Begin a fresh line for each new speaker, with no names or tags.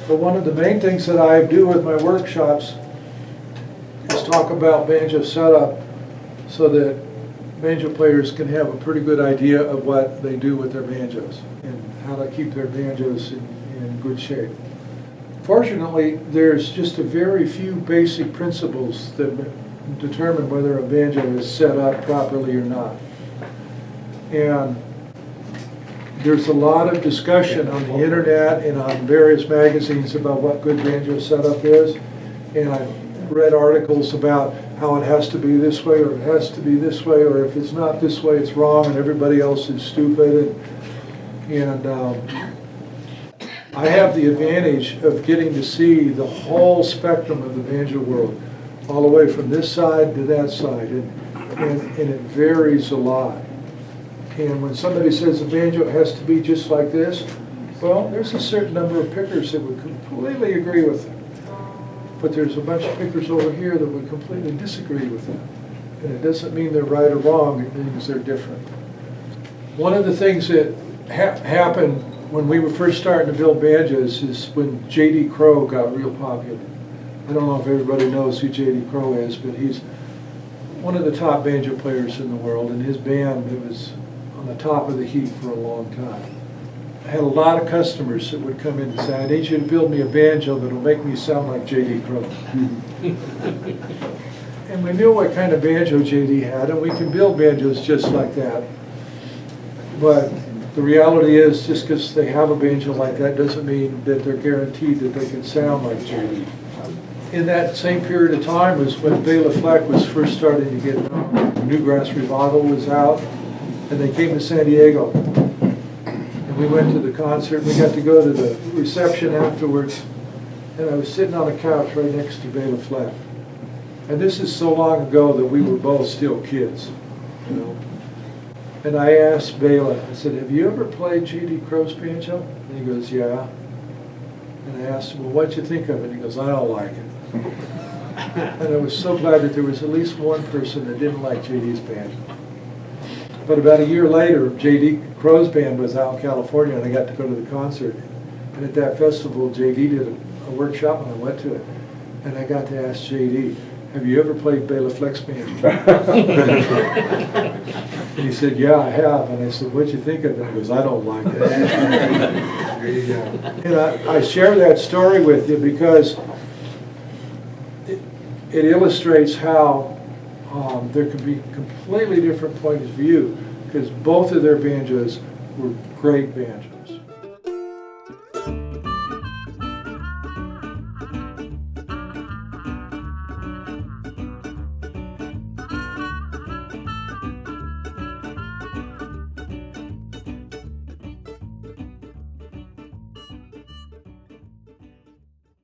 But one of the main things that I do with my workshops is talk about banjo setup so that banjo players can have a pretty good idea of what they do with their banjos and how to keep their banjos in good shape. Fortunately, there's just a very few basic principles that determine whether a banjo is set up properly or not. And there's a lot of discussion on the internet and on various magazines about what good banjo setup is. And I've read articles about how it has to be this way, or it has to be this way, or if it's not this way, it's wrong and everybody else is stupid. And I have the advantage of getting to see the whole spectrum of the banjo world, all the way from this side to that side, and it varies a lot. And when somebody says a banjo has to be just like this, well, there's a certain number of pickers that would completely agree with them. But there's a bunch of pickers over here that would completely disagree with them. And it doesn't mean they're right or wrong, it means they're different. One of the things that happened when we were first starting to build banjos is when J.D. Crowe got real popular. I don't know if everybody knows who J.D. Crowe is, but he's one of the top banjo players in the world, and his band, it was on the top of the heap for a long time. I had a lot of customers that would come in and say, I need you to build me a banjo that'll make me sound like J.D. Crowe. And we knew what kind of banjo J.D. had, and we can build banjos just like that. But the reality is, just because they have a banjo like that doesn't mean that they're guaranteed that they can sound like J.D. In that same period of time was when Bela Fleck was first starting to get known. Newgrass Revival was out, and they came to San Diego. And we went to the concert, we got to go to the reception afterwards, and I was sitting on a couch right next to Bela Fleck. And this is so long ago that we were both still kids, you know. And I asked Bela, I said, have you ever played J.D. Crowe's banjo? And he goes, yeah. And I asked him, well, what'd you think of it? He goes, I don't like it. And I was so glad that there was at least one person that didn't like J.D.'s banjo. But about a year later, J.D. Crowe's band was out in California, and I got to go to the concert. And at that festival, J.D. did a workshop, and I went to it. And I got to ask J.D., have you ever played Bela Fleck's banjo? And he said, yeah, I have. And I said, what'd you think of it? He goes, I don't like it. And I share that story with you because it illustrates how there can be completely different points of view, because both of their banjos were great banjos.